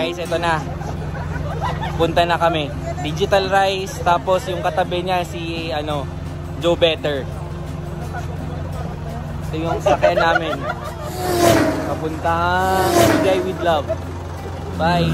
Guys, ito na. Punta na kami. Digital Rice, tapos yung katabi niya si Joe Better. Ito yung sakyan namin. Papuntang Sigay with Love. Bye.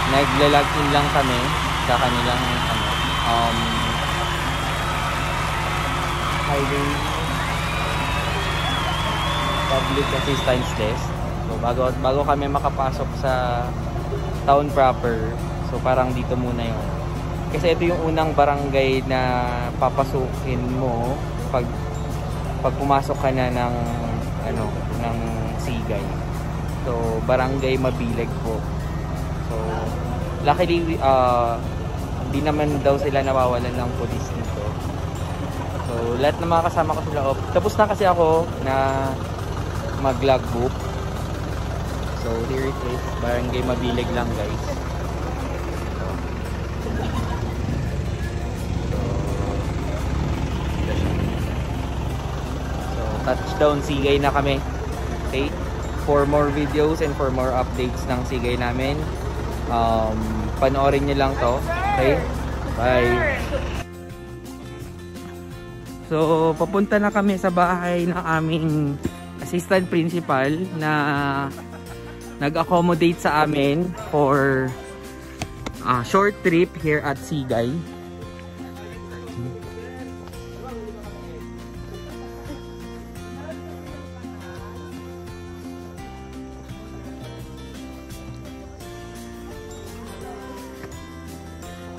Nagla-log in lang kami sa kanilang highway public assistance desk. So bago kami makapasok sa town proper, so parang dito muna yun. Kasi ito yung unang barangay na papasukin mo pag pumasok ka na ng ng Sigay. So barangay Mabileg po. So luckily di naman daw sila nawawalan ng police dito. So lahat ng mga kasama ko sila off. Tapos na kasi ako na mag-logbook. So here it is, barangay Mabileg lang guys. So touchdown Sigay na kami. Okay, for more videos and for more updates ng Sigay namin, panoorin nyo lang to. Okay, bye. So papunta na kami sa bahay ng aming assistant principal na nag-accommodate sa amin for a short trip here at Sigay.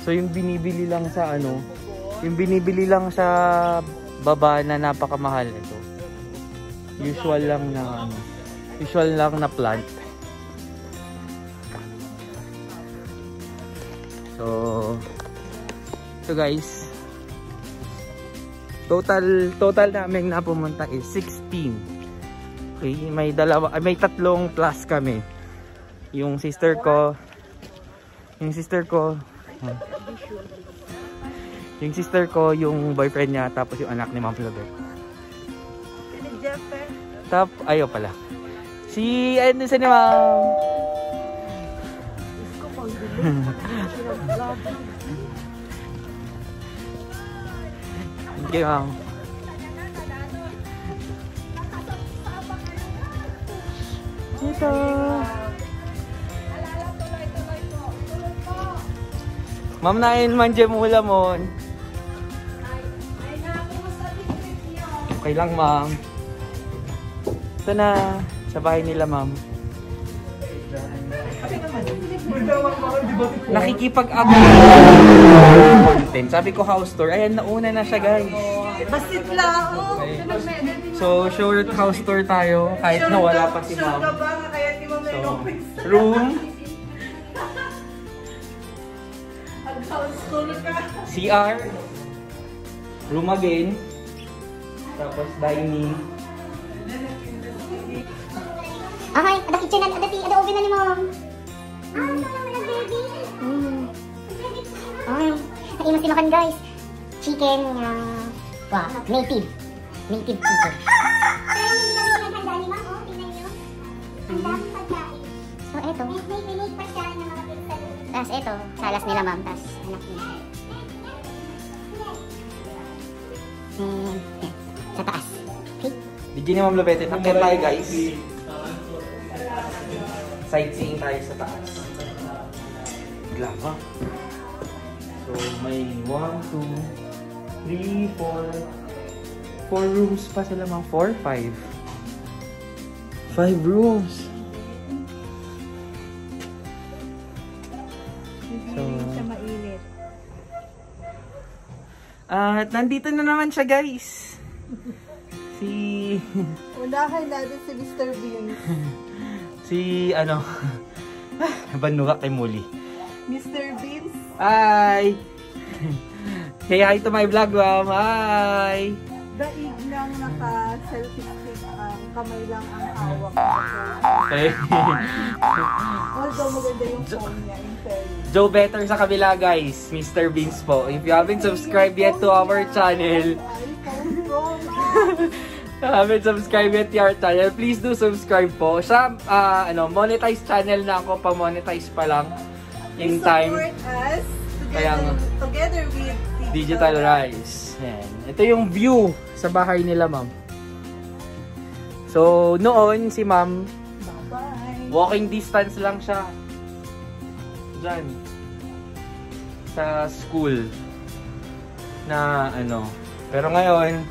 So yung binibili lang sa baba na napakamahal ito. Usual lang na plant. So guys, total namin na pumunta is 16. Okay, may tatlong plus kami. Yung sister ko, yung boyfriend niya, tapos yung anak ni Ma'am Flobert. Ayaw pala. Si Ma'am. Thank you, Ma'am. Ito. Ma'am, nain man dyan mula mo. Okay lang, ma'am. Ito na, sa bahay nila, ma'am. Nakikipag-upload. Sabi ko house tour. Ayan, nauna na siya, guys. Basit lang. Okay. So, short house tour tayo. Kahit na wala pa si ma'am. So, room. CR. Room again. Tapos dining. Okay, ada kitchen na, ada oven na ni mom. Baby. Ay, naimas din makan guys. Chicken, wah, native chicken. So, eto. Tapos eto, salas nila ma'am, tapos anak niya. Sa taas. Okay? Bigyan ni Ma'am Lubete. Akyat tayo, guys. Sightseeing tayo sa taas. Lava. So, may 1, 2, 3, 4. 4 rooms pa sila, ma'am. 4, 5. 5 rooms. So, siya mainit. At nandito na naman siya, guys. Unahin natin si Mr. Bean. Banuga kay Muli. Mr. Bean. Hi! Say hi to my vlog, ma'am. Hi! Daig lang naka-selfie stick. Kamay lang ang hawak. Okay. Although maganda yung phone niya. Joe Better sa kabila, guys. Mr. Beans po. If you haven't subscribed yet to our channel, please do subscribe po. Siya, monetized channel na ako. Pa-monetize pa lang in time. Support us together with Digital Rise. Yan. Ito yung view sa bahay nila, ma'am. So, noon si ma'am, walking distance lang siya. Diyan. Sa school. Na Pero ngayon,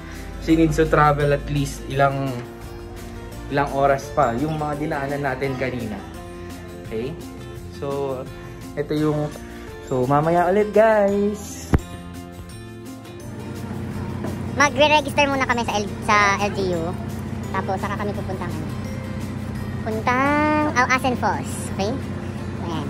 she needs to travel at least ilang oras pa. Yung mga dinaanan natin kanina. Okay? So, ito yung... So, mamaya ulit, guys. Magre-register muna kami sa LGU. Tapos, saka kami pupuntang Asen Falls. Okay? Ayan.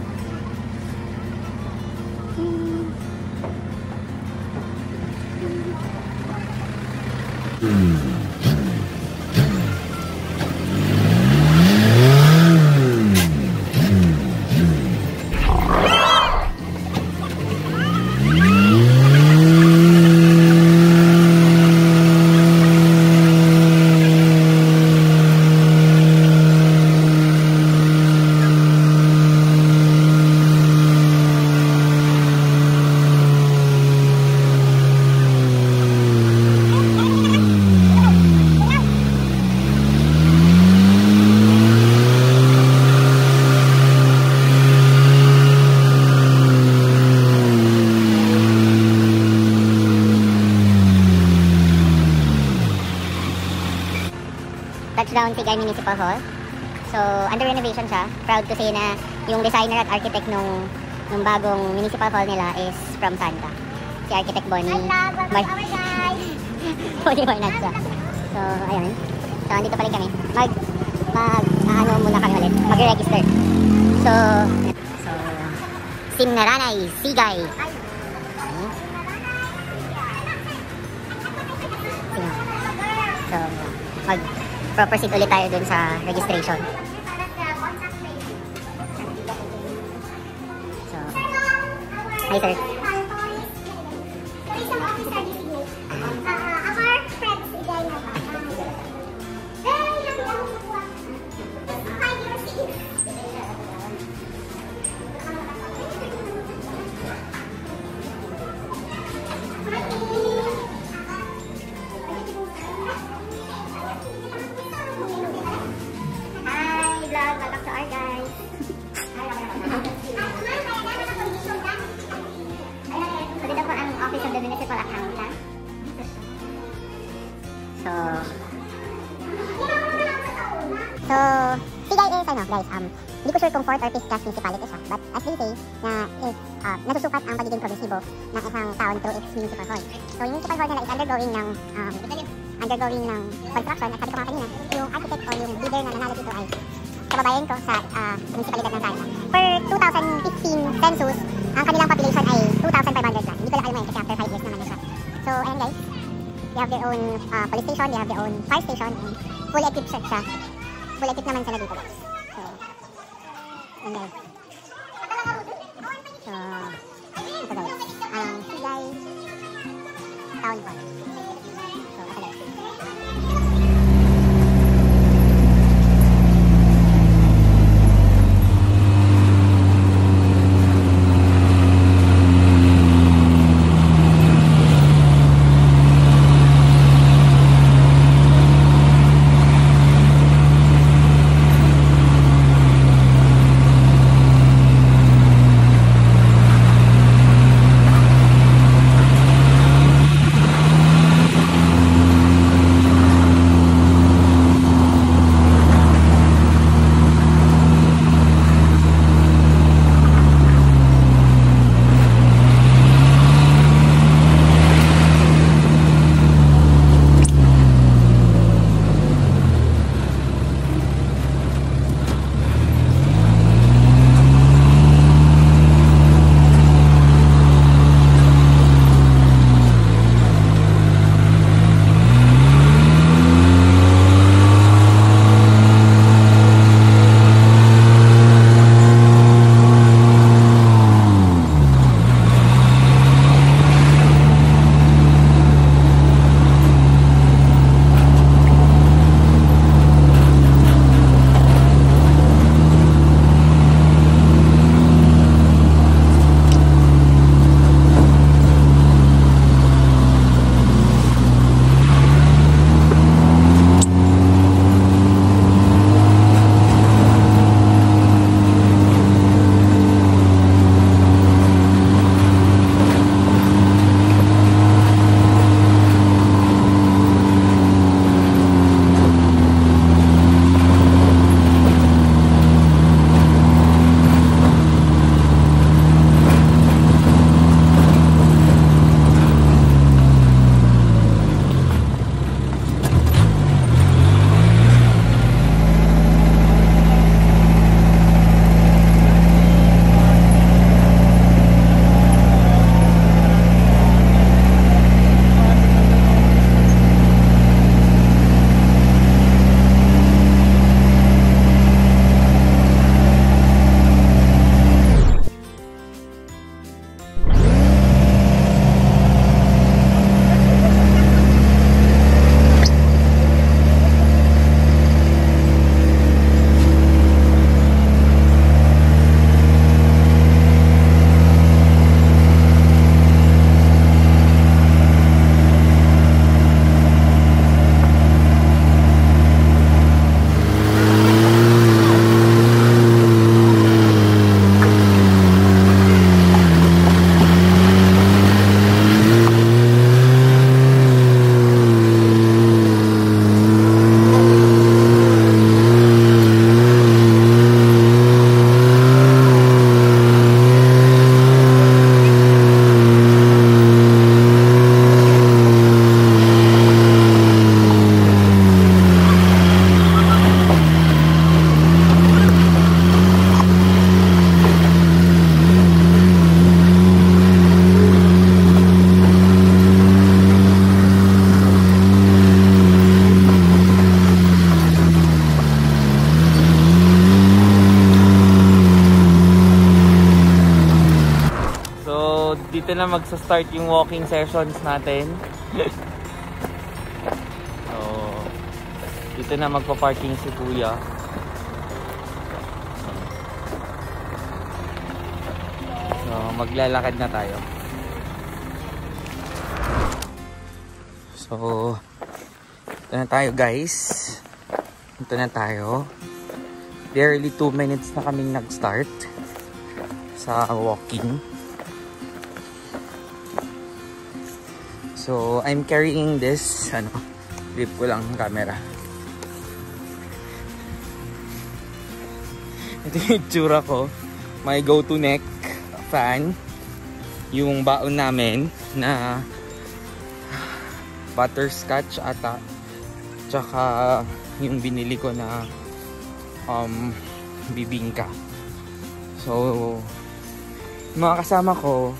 Touchdown Tigay Municipal Hall. So, under renovation siya. Proud to say na yung designer at architect nung bagong municipal hall nila is from Santa. Si Architect Bonnie. Bonnie Marnatza. So, ayun. So, andito pa rin kami. Muna kami ulit. Mag-register. So, Simnaranay, Sigay. So, proceed ulit tayo dun sa registration. So, hi sir. So, Sigay is, ano guys, hindi ko sure kung 4th or 5th class municipality siya. But as they say, na is, nasusukat ang pagiging progresibo ng isang town through its municipal hall. So, yung municipal hall nila is undergoing ng construction. At sabi ko nga kanina, yung architect o yung leader na nanalo dito ay kababayan ko sa municipalidad ng Santa. Per 2015 census, ang kanilang population ay 2,500 plus. Hindi ko lang alam ngayon kasi after 5 years naman na siya. So, ayan guys, they have their own police station, they have their own fire station, and fully equipped siya. Fully equipped naman sila dito guys. So, ayan guys. So, ito guys, ang Sigay Town Hall. So, ito guys. dito na magsa-start yung walking sessions natin. So, dito na magpa-parking si Kuya. So, maglalakad na tayo. So, ito na tayo guys. Ito na tayo. Barely 2 minutes na kaming nag-start sa walking. So, I'm carrying this, grip ko lang camera. Ito yung itsura ko. My go-to neck fan. Yung baon namin na butterscotch ata. Tsaka yung binili ko na bibingka. So, mga kasama ko,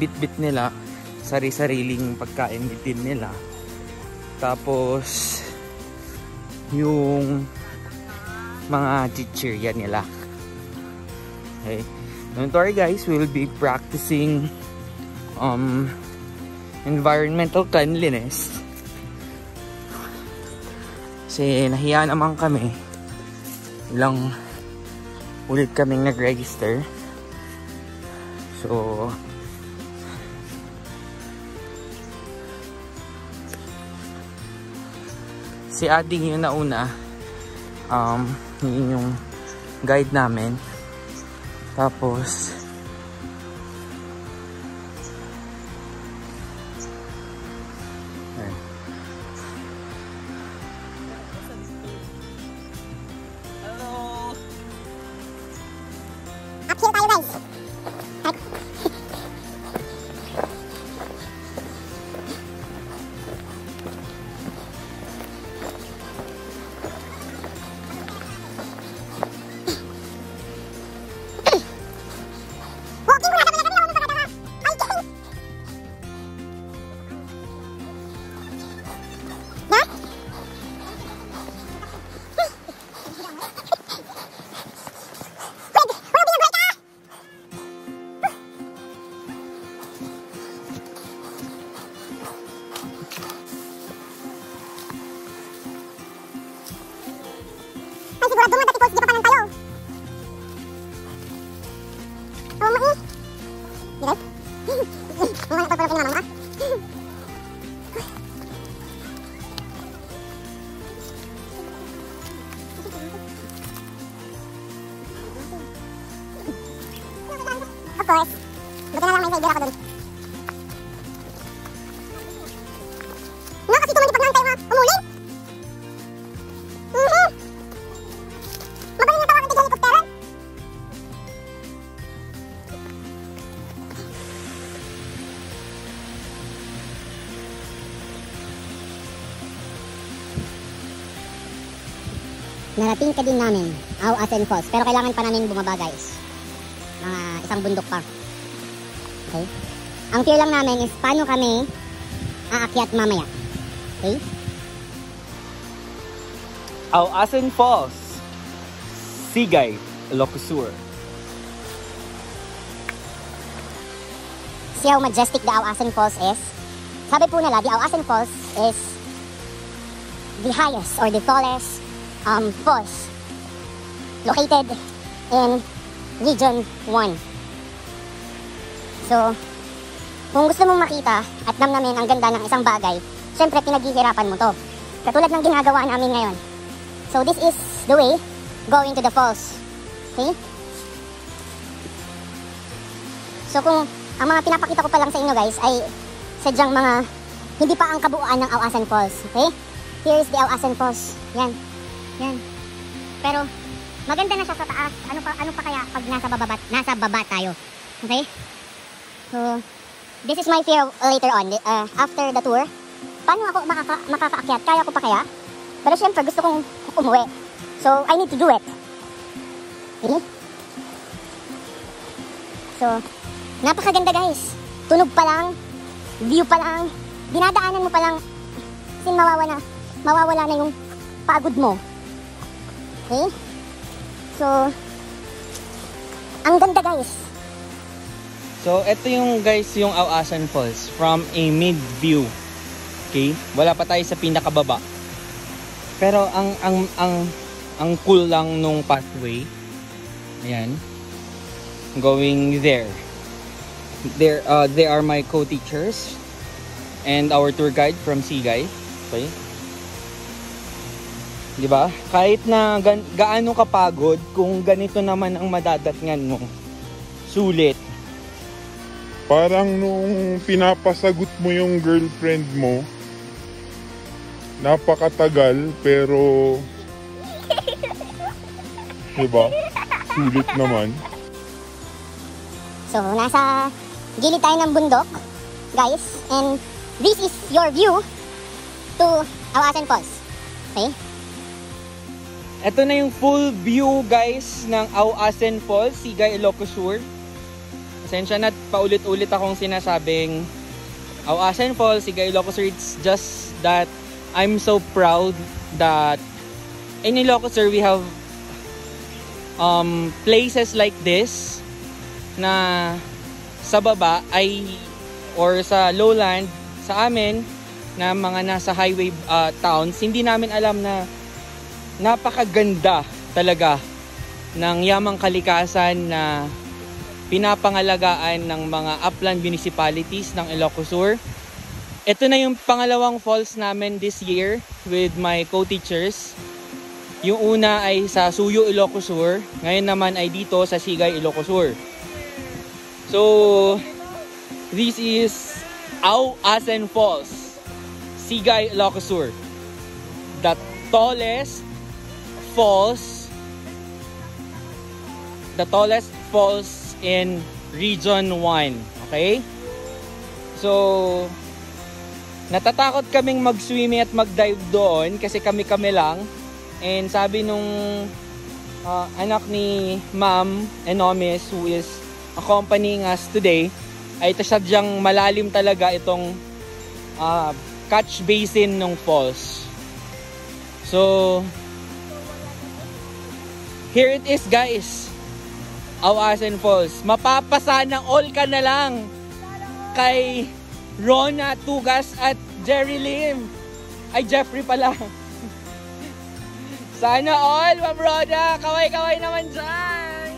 bit-bit nila, sari-sariling pagkain din nila. Tapos, yung mga chichirya nila. Okay. Don't worry guys, we will be practicing environmental cleanliness. Kasi nahiya naman kami. Ilang ulit kaming nag-register. So, si Ading yung nauna. Yun yung guide namin. Tapos, uphill tayo guys. Sigurado mo, dati ko, sige pa palang tayo. Oo mo eh. Di guys? Mga nagpapalapin naman mga. Of course. Buti na lang may failure ako dun. No, kasi tumandi pag lang tayo ha. Umuling. Narating ka din namin, Awasan Falls. Pero kailangan pa namin bumaba guys. Mga isang bundok pa. Okay? Ang fear lang namin is paano kami aakyat mamaya. Okay? Awasan Falls, Sigay, Ilocos. See how majestic the Awasan Falls is? Sabi po nila, the Awasan Falls is the highest or the tallest falls located in Region 1. So, kung gusto mong makita at damdamin ang ganda ng isang bagay, syempre pinaghihirapan mo to. Katulad ng ginagawa namin ngayon. So, this is the way going to the falls. Okay? So, kung ang mga pinapakita ko pa lang sa inyo guys ay sadyang mga hindi pa ang kabuuan ng Awasan Falls. Okay? Here is the Awasan Falls. Yan. Yan. Pero maganda na siya sa taas. Ano pa kaya pag nasa baba tayo. Okay? So this is my fear later on. After the tour, paano ako makakaakyat? Kaya ko pa kaya? Pero syempre gusto kong umuwi. So I need to do it. Okay? So napakaganda guys. Tunog pa lang, view pa lang, dinadaanan mo pa lang, sin mawawala na yung pagod mo. Okay? So, ang ganda guys. So, ito yung guys, yung Awasan Falls from a mid view. Okay? Wala pa tayo sa pinakababa. Pero ang cool lang nung pathway. Ayan. Going there. They are my co-teachers and our tour guide from Sigay. Okay? Diba? Kahit na gaano kapagod, kung ganito naman ang madadatngan mo, sulit. Parang nung pinapasagot mo yung girlfriend mo, napakatagal pero diba? Sulit naman. So, nasa gilid tayo ng bundok, guys. And this is your view to Awasan Falls. Okay? Ito na yung full view guys ng Awasan Falls, Sigay, Ilocos Sur. Pasensya na paulit-ulit akong sinasabing Awasan Falls, Sigay, Ilocos Sur. It's just that I'm so proud that in Ilocos Sur we have places like this na sa baba ay or sa lowland sa amin na mga nasa highway towns, hindi namin alam na napakaganda talaga ng yamang kalikasan na pinapangalagaan ng mga upland municipalities ng Ilocos Sur. Ito na yung pangalawang falls namin this year with my co-teachers. Yung una ay sa Suyo, Ilocos Sur. Ngayon naman ay dito sa Sigay, Ilocos Sur. So, this is Awasan Falls, Sigay, Ilocos Sur. The tallest falls in Region 1. Okay? So, natatakot kaming mag-swimming at mag-dive doon kasi kami-kami lang. And sabi nung anak ni Ma'am Enomis who is accompanying us today, ay sadyang malalim talaga itong catch basin ng falls. So, here it is guys, Awasan Falls. Mapapasa ng all ka na lang kay Rona Tugas at Jerry Lim. Ay, Jeffrey pala. Sana all, Ma'am Rona. Kaway-kaway naman dyan.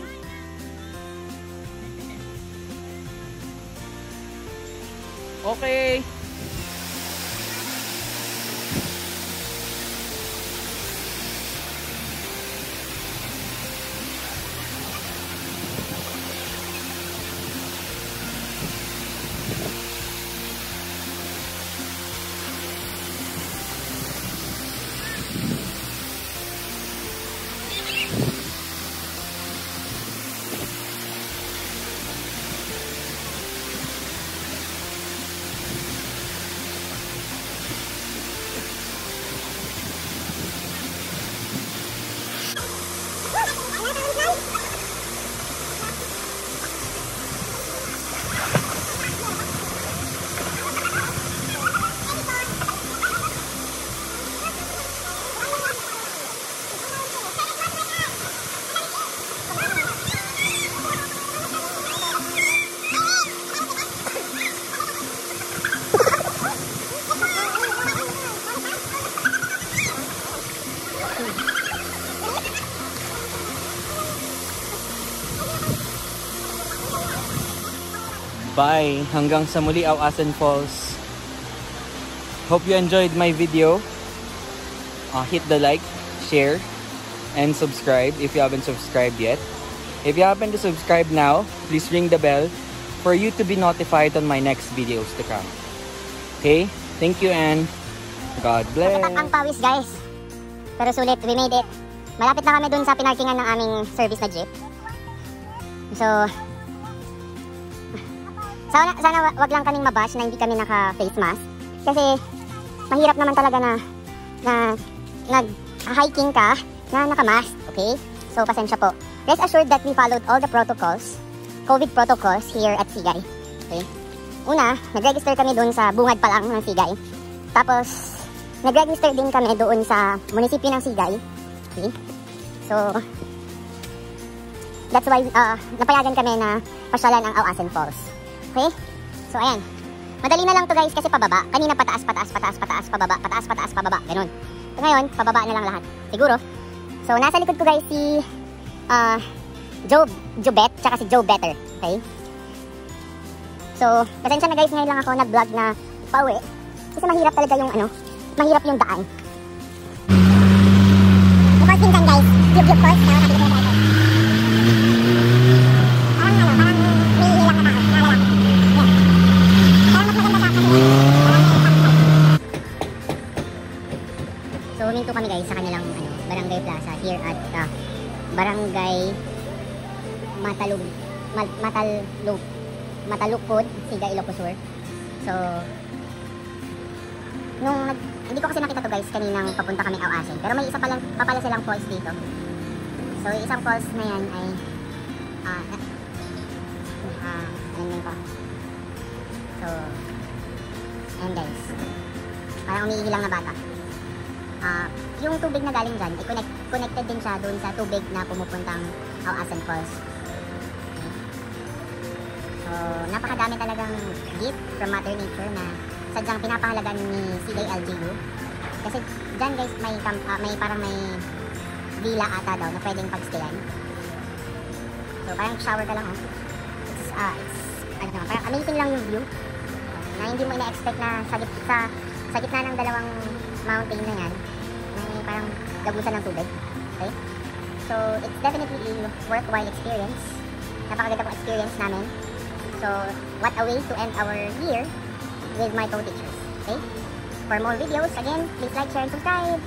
Okay. Bye! Hanggang sa muli, Awasan Falls. Hope you enjoyed my video. Hit the like, share, and subscribe if you haven't subscribed yet. If you happen to subscribe now, please ring the bell for you to be notified on my next videos to come. Okay? Thank you and God bless! Matatak ang pawis guys. Pero sulit, we made it. Malapit na kami dun sa pinarkingan ng aming service na jeep. So, sana wag lang kaming mabash na hindi kami naka-face mask. Kasi mahirap naman talaga na nag-hiking ka na naka-mask. Okay? So, pasensya po. Rest assured that we followed all the protocols, COVID protocols here at Sigay. Okay? Una, nag-register kami doon sa bungad pa lang ng Sigay. Tapos, nag-register din kami doon sa munisipyo ng Sigay. Okay? So, that's why napayagan kami na pasyalan ang Awasan Falls. Okay? So, ayan. Madali na lang to guys kasi pababa. Kanina pataas, pababa, pataas, pababa. Ganun. So, ngayon, pababa na lang lahat. Siguro. So, nasa likod ko guys si Jobet, tsaka si Joe Better. Okay? So, pasensya na guys, ngayon lang ako nag-vlog na pauwi. Kasi mahirap talaga yung mahirap yung daan. The first thing guys, yung course na nakabili ko na tayo. So, huminto kami guys sa kanilang Barangay Plaza here at Barangay Matalukod, Siga, Ilocos Sur. So, hindi ko kasi nakita to guys kaninang papunta kami Awasin. Pero may isa pa pala silang falls dito. So, yung isang falls na yan ay ano yun pa. So, ayan guys. Parang umiilang na bata. Yung tubig na galing dyan, connected din siya doon sa tubig na pumupuntang Awasin Falls. So, napakadami talagang gift from Mother Nature na sadyang pinapahalagan ni CALGU. Kasi dyan guys, may villa ata daw na pwedeng pagstayan. So, parang shower ka lang parang amazing lang yung view. Na hindi mo ina-expect na sa gitna ng dalawang mountain na yan, may parang lagusan ng tubig. Okay? So, it's definitely a worthwhile experience. Napakaganda pong experience namin. So, what a way to end our year with my co-teachers. Okay? For more videos, again, please like, share, and subscribe.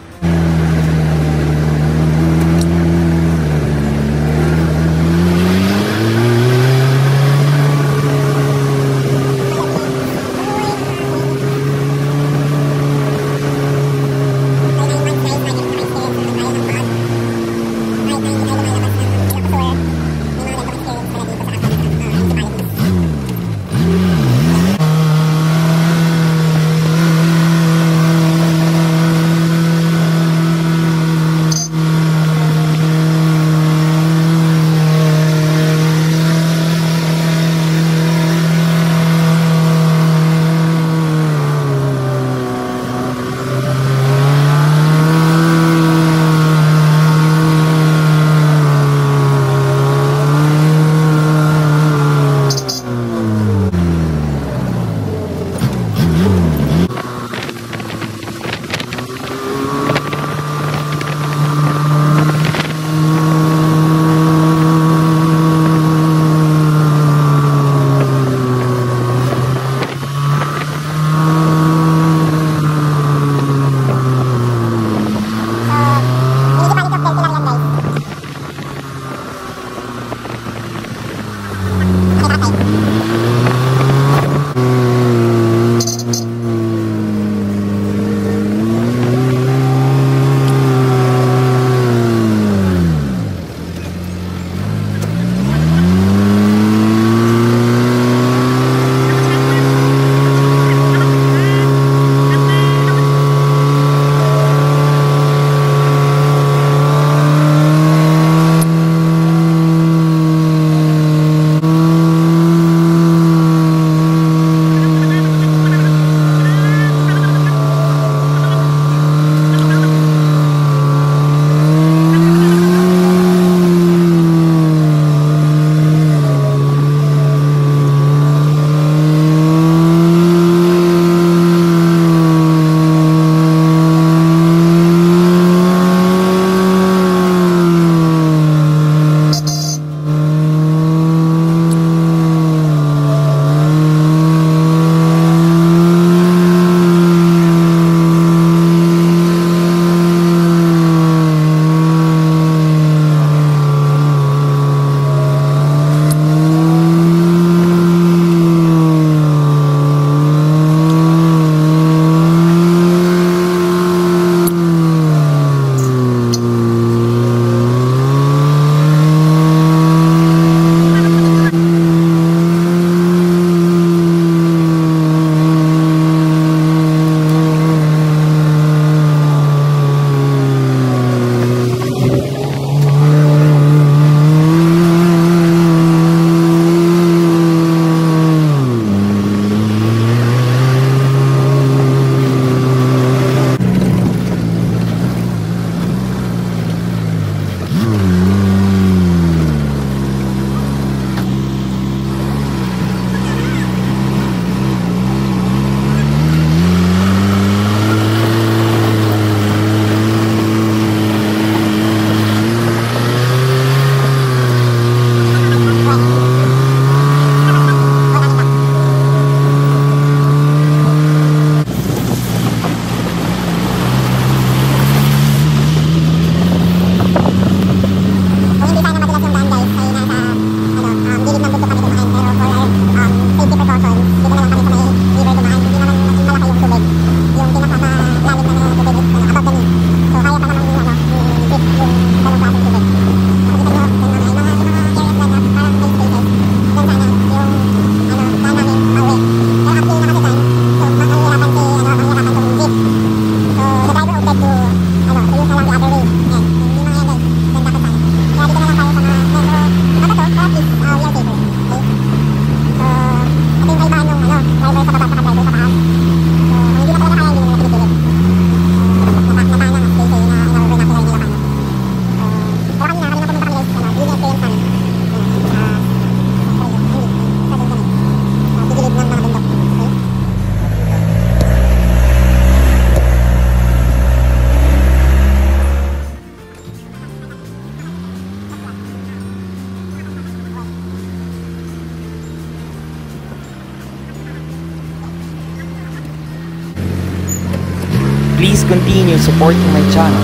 Please continue supporting my channel.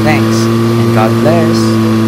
Thanks and God bless.